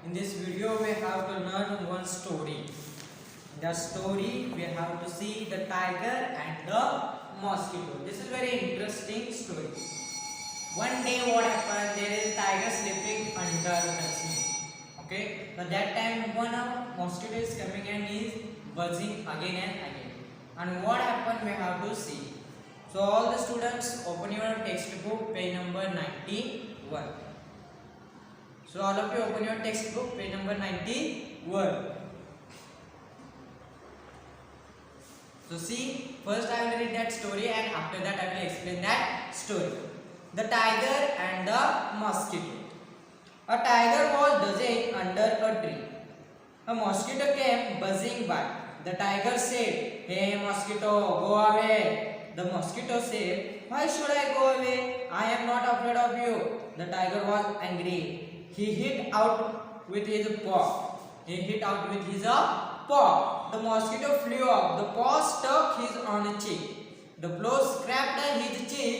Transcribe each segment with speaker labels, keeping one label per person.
Speaker 1: In this video we have to learn one story. In the story we have to see the tiger and the mosquito. This is very interesting story. One day what happened, there is a tiger sleeping under the tree. Okay, so that time one mosquito is coming and is buzzing again and again. And what happened we have to see. So all the students open your textbook page number 91. So all of you open your textbook page number 91. So see, first I will read that story and after that I will explain that story. The tiger and the mosquito. A tiger was dozing under a tree. A mosquito came buzzing by. The tiger said, "Hey mosquito, go away." The mosquito said, "Why should I go away? I am not afraid of you." The tiger was angry. He hit out with his paw. The mosquito flew up. The paw struck his on the cheek. The blow scraped his cheek.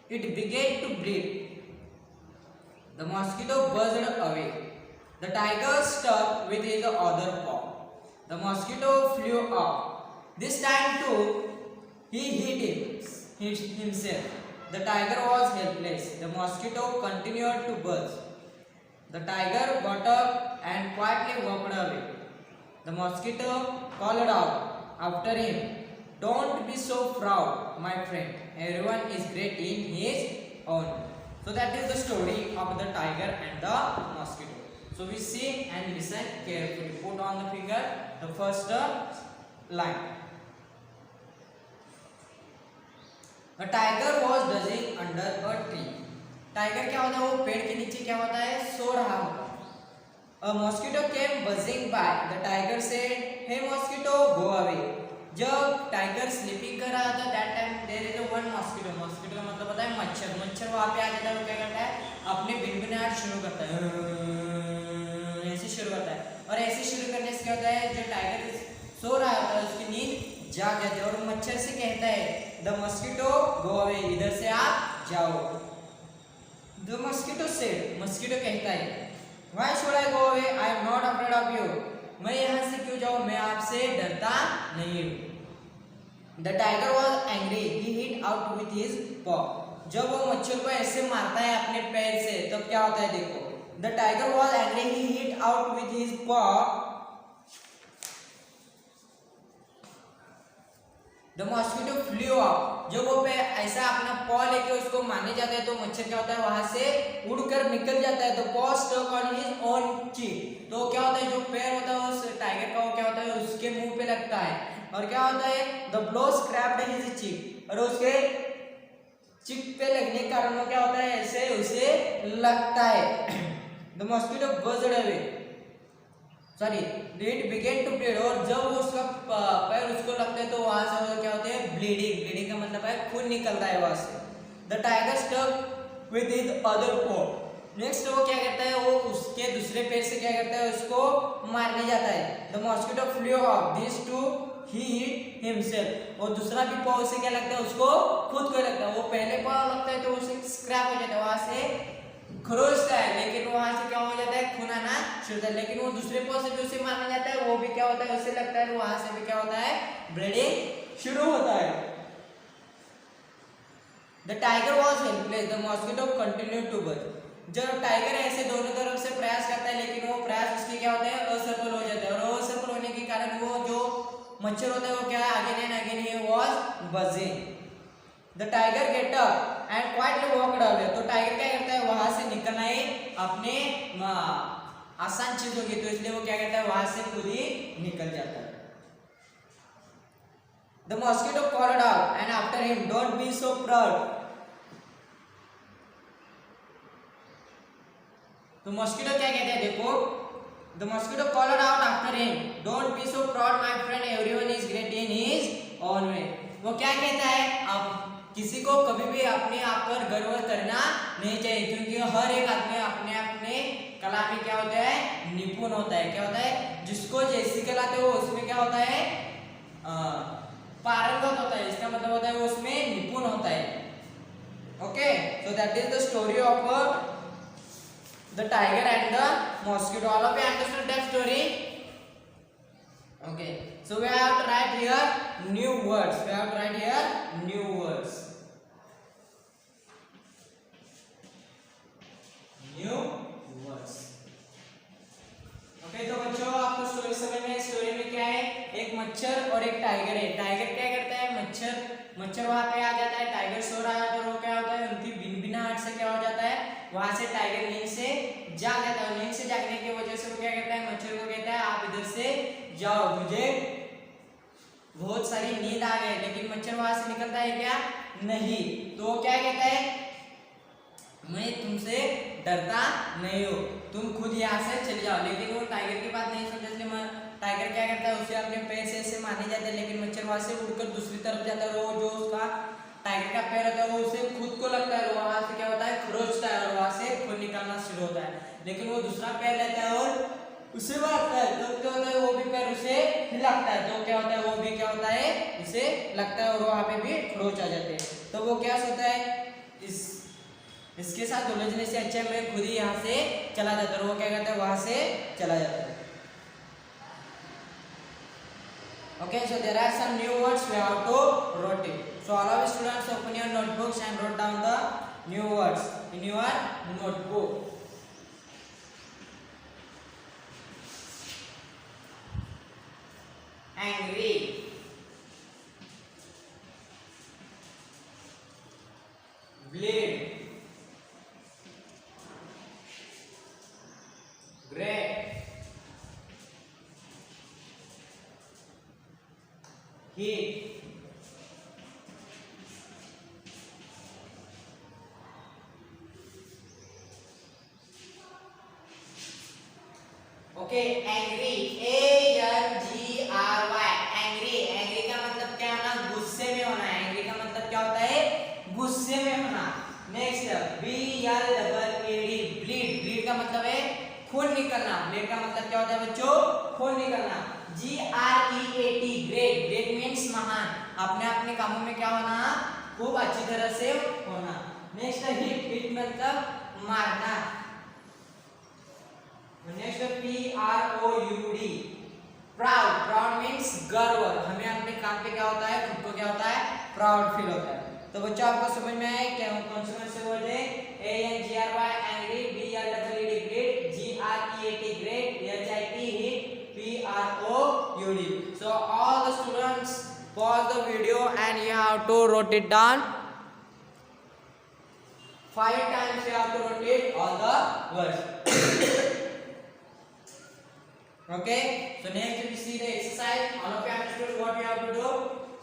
Speaker 1: It began to bleed. The mosquito buzzed away. The tiger stuck with his other paw. The mosquito flew up. This time too, he hit himself. The tiger was helpless. The mosquito continued to buzz. The tiger got up and quietly walked away. The mosquito called out after him, "Don't be so proud, my friend. Everyone is great in his own." So that is the story of the tiger and the mosquito. So we see and listen carefully. Put on the figure the first line. A tiger was dozing under a tree. Tiger क्या होता है, वो पेड़ के नीचे क्या होता है, सो रहा होता है. A mosquito came buzzing by. The tiger said, "Hey mosquito, go away." जब टाइगर स्लीपिंग कर रहा था that time there is one mosquito. Mosquito का मतलब होता है मच्छर. मच्छर वहाँ पे आ जाता है, वो क्या करता है, अपने भिनभिनाहट शुरू करता है, ऐसे शुरू करता है. और ऐसे शुरू करने से क्या होता है, जो टाइगर सो रहा होता है उसकी नींद जाग जाती है और मच्छर से कहता है, "The mosquito, go away." इधर से आप जाओ. The mosquito said, मस्किटो कहता है, "Why should I go away? I am not afraid of you." मैं यहाँ से क्यों जाऊँ, मैं आपसे डरता नहीं हूँ. The tiger was angry. He hit out with his paw. जब वो मच्छर को ऐसे मारता है अपने पैर से, तब क्या होता है देखो. The tiger was angry. He hit out with his paw. The mosquito flew up. जब वो पे ऐसा अपना पॉ लेके उसको मारने जाता है तो मच्छर क्या होता है, वहां से उड़कर निकल जाता है. तो पॉ स्टक ऑन हिज ओन चीक. तो क्या होता है, जो पैर होता है उस टाइगर का, वो क्या होता है, उसके मुंह पे लगता है. और क्या होता है, the blow scraped his cheek. और उसके चीक पे लगने के कारण वो क्या होता है, ऐसे उसे लगता है. The mosquito buzzed away. Sorry, it began to bleed. और जब उसका पैर उसको लगता है तो वहां से क्या होता है, ब्लीडिंग. ब्लीडिंग का मतलब है खून निकलता है वहां से. The tiger stuck with his other paw. Next वो क्या करता है, वो उसके दूसरे पैर से क्या करता है, उसको मारने जाता है. The mosquito flew off this to he hit himself. और दूसरा भी पॉ उसे क्या लगता है, उसको खुद को लगता है. वो पहले पॉ लगता है तो उसे स्क्रैप हो जाता है, वहां से खरोचता है, लेकिन वहां से क्या हो जाता है, खून आना शुरू होता है. लेकिन वो दूसरे पॉ से भी उसे मारना जाता है, वो भी क्या होता है, उसे लगता है, वहां से भी क्या होता है, ब्लीडिंग शुरू होता है. The tiger was helpless. The mosquito continued to buzz. जब टाइगर ऐसे दोनों तरफ से प्रयास करता है, लेकिन वो प्रयास उसके क्या होते हैं, असफल हो जाते हैं. और असफल होने के कारण वो जो मच्छर होता है वो क्या है, again and again he was buzzing. The tiger get up and quietly walked away. तो टाइगर क्या करता है, वहां से निकलना ही अपने आसान चीज होगी, तो इसलिए वो क्या करता है, वहां से खुद ही निकल जाता है. The mosquito called out and after him, "Don't be so proud." तो मॉस्किटो क्या कहते हैं देखो. The mosquito called out after him, "Don't be so proud, my friend. Everyone is great in his own way." वो क्या कहता है, अब किसी को कभी भी अपने आप पर गर्व करना नहीं चाहिए, क्योंकि हर एक आदमी अपने अपने कला में क्या होता है, निपुण होता है. क्या होता है, जिसको जैसी कला आती है वो उसमें क्या होता है, पारंगत होता है. इसका मतलब होता है वो उसमें निपुण होता है. Okay, so that is the story of the tiger and the mosquito. All of you understood that story? Okay, so we have to write here new words. We have to write here new words. New words. Okay, तो बच्चों आपको story समझ में, story में क्या है, एक मच्छर और एक टाइगर है। टाइगर क्या करता है, मच्छर वहां पे आ जाता है, टाइगर सो रहा है, तो वो क्या होता है, उनकी भिनभिनाहट से क्या हो जाता है, वहां से टाइगर नींद से जाग जाता है। नींद से जागने की वजह से वो क्या कहता है, मच्छर को कहता है आप इधर से जाओ, मुझे बहुत सारी नींद आ गई। लेकिन मच्छर वहां से निकलता है क्या, नहीं। तो वो क्या कहता है, मैं तुमसे डरता नहीं हूँ, तुम खुद यहाँ से चले जाओ। लेकिन वो टाइगर की बात नहीं सुनता, इसलिए टाइगर क्या करता है, उसे अपने पैर से ऐसे मारने जाते हैं, लेकिन मच्छर वहां से उड़कर दूसरी तरफ जाता है। वो जो उसका टाइगर का पैर होता है वो उसे खुद को लगता है, वहां से क्या होता है, खरोचता है और वहां से खून निकलना शुरू होता है। लेकिन वो दूसरा पैर लेता है और उसे मारता है, तो क्या होता है, वो भी पैर उसे लगता है, तो क्या होता है, वो भी क्या होता है, उसे लगता है और वहां पे भी खरोच आ जाते हैं। तो वो क्या सोचता है, इसके साथ उलझने से अच्छा मैं खुद ही यहाँ से चला जाता हूँ। वो क्या करता है, वहां से चला जाता है। Okay, so there are some new words we have to write it. So all of you students open your notebooks and wrote down the new words in your notebook. Angry, bleed, great, heat, okay, angry, A-N-G-R-Y, angry, angry का मतलब क्या होना, गुस्से में होना। angry का मतलब क्या होता है, गुस्से में होना। नेक्स्ट B-L-E-E-D, bleed, bleed का मतलब है खून निकलना। bleed का मतलब क्या होता है बच्चों, खून निकलना। G-R-E-A-T, great, great means महान, अपने अपने कामों में क्या होना, खूब अच्छी तरह से होना। नेक्स्ट हिट, हिट मतलब मारना। Next P-R-O-U-D, proud, proud means गर्व, हमें अपने काम पे क्या होता है, खुद को क्या होता है, प्राउड फील होता है। तो बच्चों आपको समझ में आया क्या, कौन से वर्ड है, A-N-G-R-Y, angry, B-L-E-E-D, great, G-R-E-A-T, great, H-I-T, hit, P-R-O-U-D. So all the students pause the video and you have to write it down 5 times. You have to write it all the words. Okay, so next we see the exercise. All of you understood what you have to do.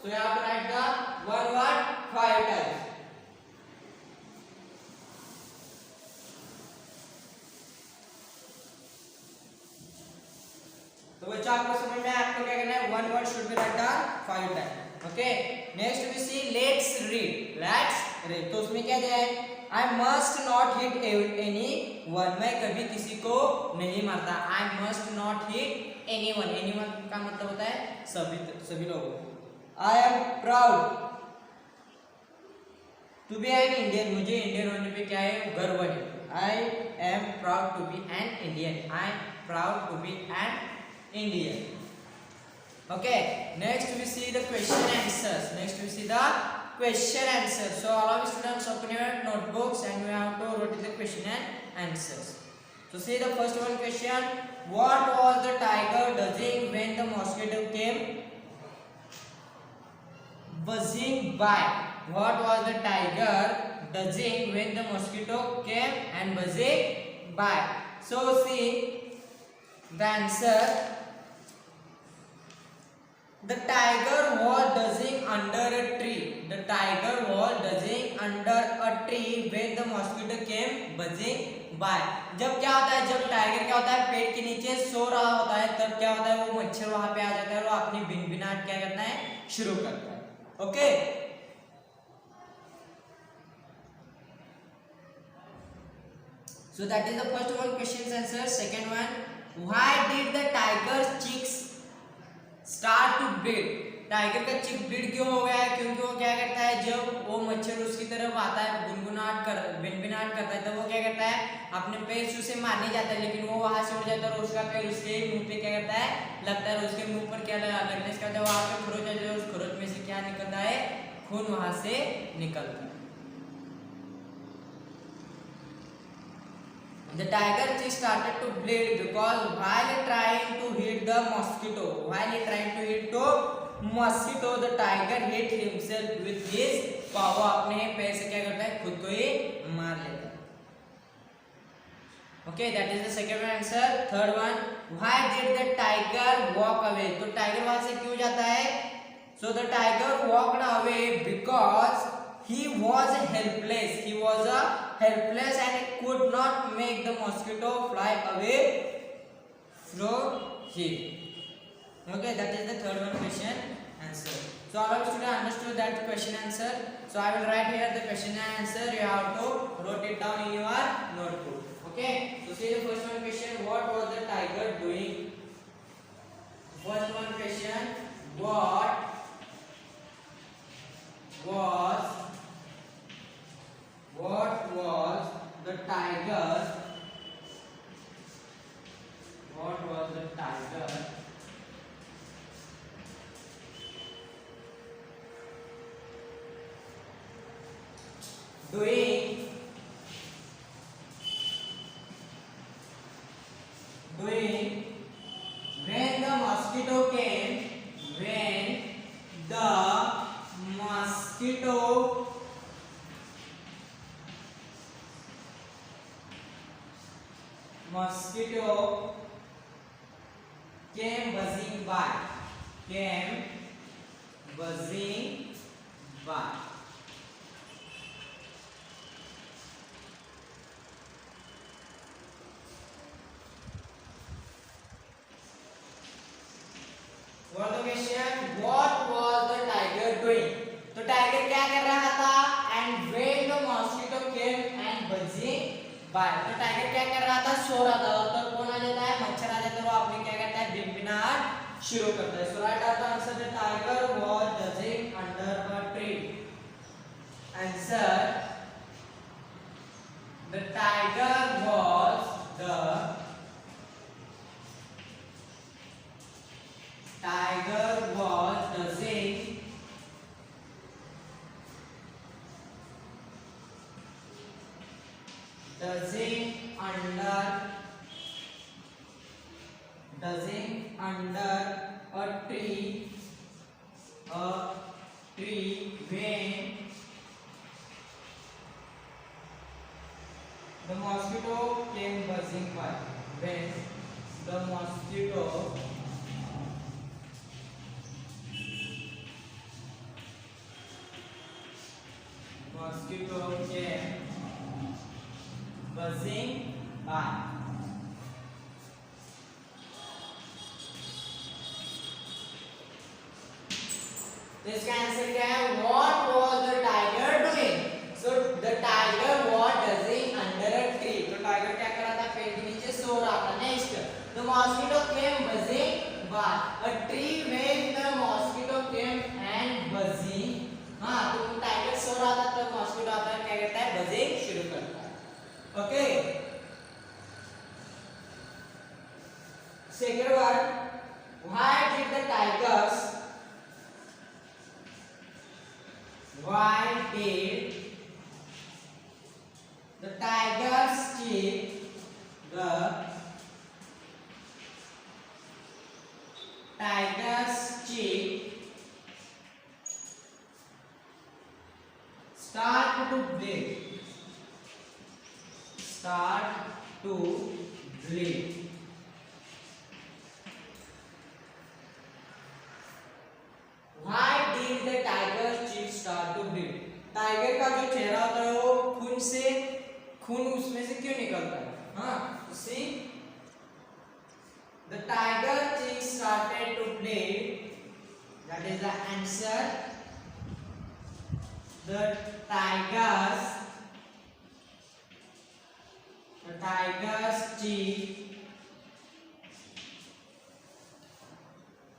Speaker 1: So you have to write the one word 5 times. तो बच्चों आपको समझ में, आपको क्या करना है, one word should be written 5 times. Okay, next we see let's read. Let's read. तो उसमें क्या दिया है, I must not hit anyone, मैं कभी किसी को नहीं मारता। I must not hit anyone, anyone का मतलब होता है सभी लोगों। I am proud to be an Indian, मुझे इंडियन होने पे क्या है, गर्व है। I am proud to be an Indian, I am proud to be an Indian. Okay, next we see the question answers. Next we see the question answers. So all of you students open your notebooks and we have to write the question and answers. So see the first one question, what was the tiger doing when the mosquito came buzzing by? What was the tiger doing when the mosquito came and buzzing by? So see the answer, the tiger was dozing under a tree. The tiger was dozing under a tree when the mosquito came buzzing by. जब क्या होता है, जब tiger क्या होता है, पेड़ के नीचे सो रहा होता है, तब क्या होता है, वो मच्छर वहां पे आ जाता है और वो अपनी भिनभिनाहट क्या करता है, शुरू करता है। Okay, so that is the first one question answer. Second one, why did the tiger's cheeks start to bleed? Tiger का चिक ब्लीड क्यों हो गया है? क्योंकि वो क्या करता है, जब वो मच्छर उसकी तरफ आता है, भिनभिनाहट करता है, तो वो क्या करता है, अपने पैर से उसे मारने जाता है, लेकिन वो वहां से उड़ जाता है और उसका पैर उसके मुंह पे क्या करता है, लगता है। और उसके मुंह पर क्या लगने से क्या होता है, वहां पे खरोच आ जाता है, उस खरोच में से क्या निकलता है, खून वहां से निकलता है। The tiger just started to bleed because while trying to hit the mosquito, the tiger hit himself with his paw. अपने पैर से क्या करता है, खुद को ही मार लेता है। Okay, that is the second answer. Third one, why did the tiger walk away? तो टाइगर वहां से क्यों जाता है? So the tiger walked away because he was helpless. He was helpless and could not make the mosquito fly away from him. Okay, that is the third one question answer. So all of students understood that question answer. So I will write here the question and answer. You have to write it down in your notebook. Okay. So see the first one question. What was the tiger doing? First one question. What was the tiger? What was the tiger doing when the mosquito came? When the mosquito came buzzing by. What the question? What was the tiger doing? तो tiger क्या कर रहा था? And when the mosquito came and buzzing by. तो tiger क्या कर रहा था? सो रहा था। और तब कौन आ जाता है? मच्छर आ जाता है। वो अपने क्या करता है? भिनभिनाहट शुरू करता है। So right answer, the tiger was buzzing under a tree. Answer: the tiger was dozing under a tree when the mosquito came buzzing by. When the mosquito came buzzing by. तो इसका आंसर क्या है? What was the tiger doing? So the tiger was dozing under a tree. तो tiger क्या कर रहा था? पेड़ के नीचे सो रहा था। Next, the mosquito came buzzing by. A tree when the mosquito came and buzzing. हाँ, तो टाइगर सो रहा था तो मॉस्किटो आता है, क्या करता है? बजिंग शुरू करता है। Okay, second one, why did the tigers keep the tiger's cheek start to bleed? Why did the tiger's cheek start to bleed? Tiger का जो चेहरा होता है वो खून उसमें से क्यों निकलता है? हाँ, see, the tiger cheek started to bleed. That is the answer. The tiger's cheek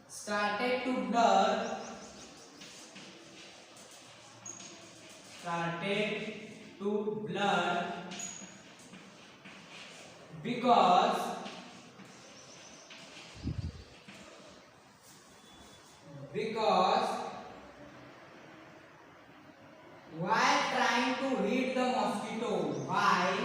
Speaker 1: started to blur started to blood because while trying to hit the mosquito, while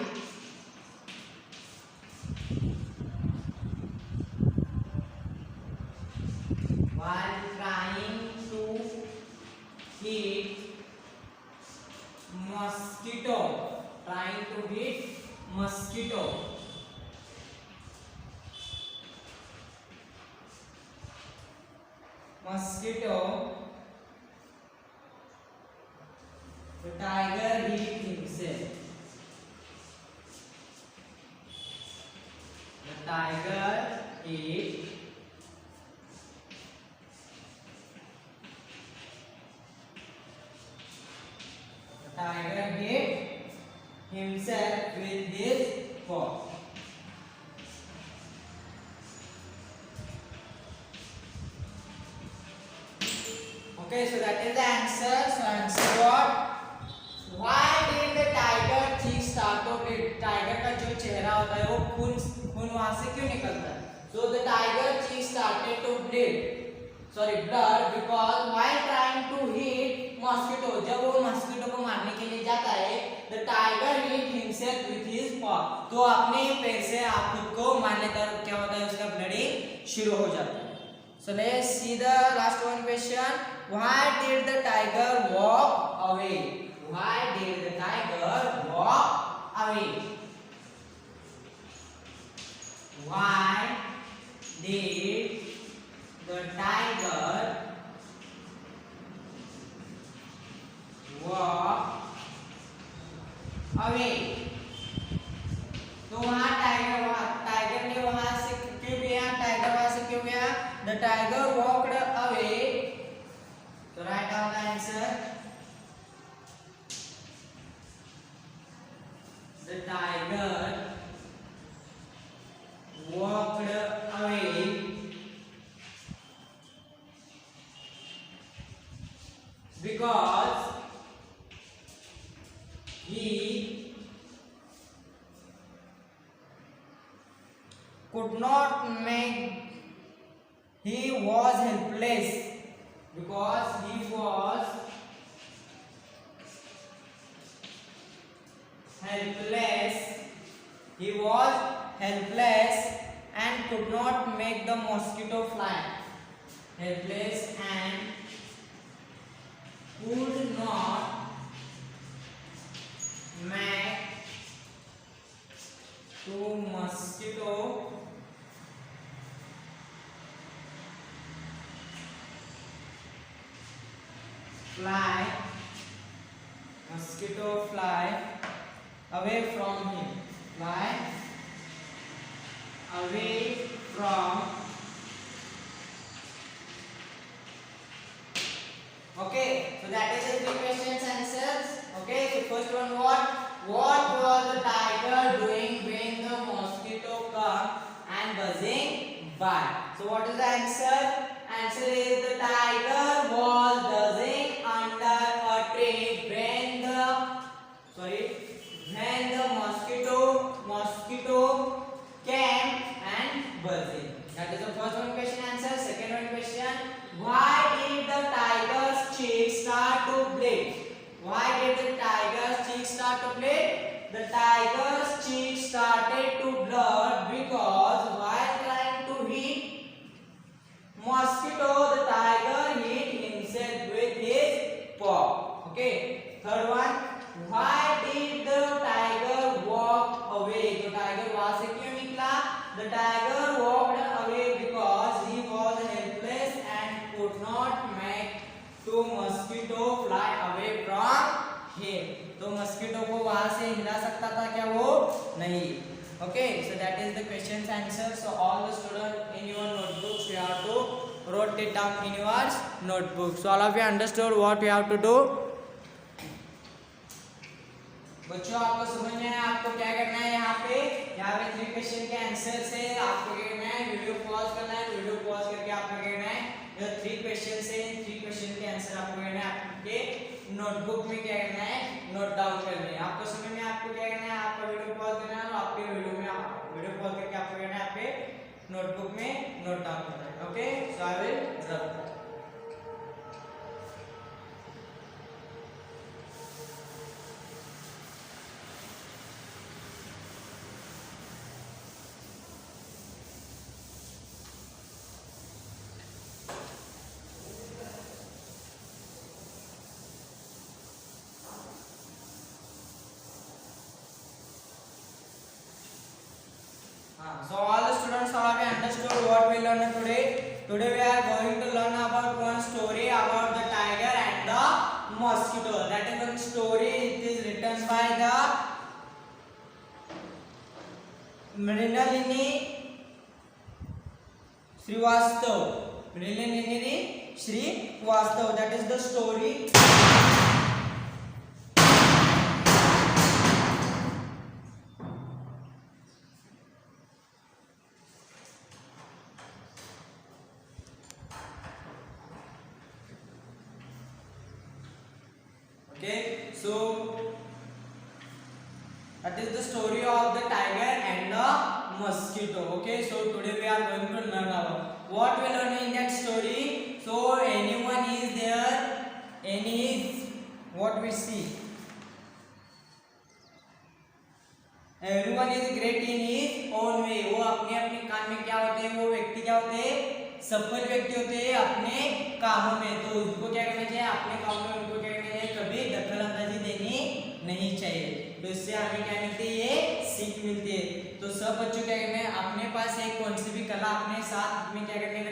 Speaker 1: trying to hit mosquito, the tiger hit himself. The tiger hit himself with his paw. Okay, so that is the answer. So answer what? Why did the tiger cheek start to bleed? Tiger का जो चेहरा होता है वो खून वहां से क्यों निकलता है? So the tiger cheek started to bleed. blood because while trying to hit mosquito, जब वो मस्कीटो को मारने के लिए जाता है, the tiger hit himself with his paw. तो अपने पैर से आप खुद को मारने का क्या होता है, उसका ब्लीडिंग शुरू हो जाता है. So let's see the last one question. Why did the tiger walk away? Why did the tiger walk away? Why did the tiger walk away? तो वहां टाइगर ने वहां से क्यों गया? टाइगर वहां से क्यों गया? The tiger walked away. So write down the answer. The tiger walked away because he could not make. He was helpless because he was helpless and could not make the mosquito fly. Helpless and could not make the mosquito fly away from him. Fly away from. Okay, so that is the three questions answers. Okay, so first one, what was the tiger doing when the mosquito come and buzzing by? So what is the answer? Answer is the tiger was buzzing under a tree when the mosquito came and buzzing. That is the first one question answer. Second one question, why did the tiger's cheek start to bleed? Why did the tiger's cheek start to bleed? The tiger's cheek started to blood because while trying to hit mosquito, the tiger hit himself with his paw. Okay. Third one, why did the tiger walk away? तो tiger वहां से क्यों निकला? The tiger walked away because he was helpless and could not make the mosquito fly away from him. तो mosquito को वहां से हिला सकता था क्या? वो नहीं. Okay, so that is the question's answer. So all the students in your notebooks you have to wrote it down in your notebook. So all of you understood what you have to do? बच्चों आपको समझ में आया आपको क्या करना है? यहाँ पे 3 क्वेश्चन के आंसर से आपको क्या करना है? वीडियो पॉज करना है. वीडियो पॉज करके आपको क्या करना है? 3 क्वेश्चन से 3 क्वेश्चन के आंसर आपको करना है आपके नोटबुक में क्या करना है, नोट डाउन करनी है। आपको समय में आपको क्या करना है, आपका वीडियो पॉज करना है और आपके वीडियो पॉज करके आपको करना है आपके नोटबुक में नोट डाउन करना है। ओके, सो आई विल रब that. So all the students have understood what we learned today. Today we are going to learn about one story about the tiger and the mosquito. That is one story. It is written by the Mrinalini Srivastav. Mrinalini Srivastav. That is the story. Okay, so that is the story of the tiger and the mosquito. Okay, so today we are going to learn about what we learn in that story. So anyone is there, any is what we see. Everyone is great in his own way. वो अपने अपने काम में क्या होते हैं, वो व्यक्ति क्या होते हैं, सफल व्यक्ति होते हैं अपने कामों में। तो उनको क्या करना चाहिए, अपने कामों में उनको क्या करना चाहिए, कभी दखल अंदाजी देनी नहीं चाहिए। तो इससे हमें क्या मिलती है, ये सीख मिलती है। तो सब बच्चों क्या करना है, अपने पास एक कौन सी भी कला अपने साथ में क्या करनी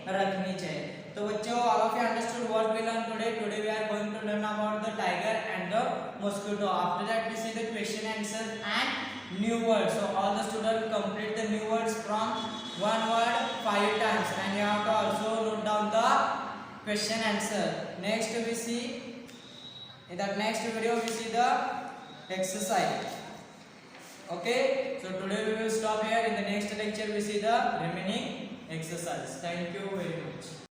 Speaker 1: रखनी चाहिए। तो बच्चों, all of you understood what we learned today. Today we are going to learn about the tiger and the mosquito. After that we see the question answers and new words. So all the students complete the new words from one word 5 times, and you have to also note down the question answer. Next we see, in the next video we see the exercise. Okay, so today we will stop here. In the next lecture we see the remaining exercise. Thank you very much.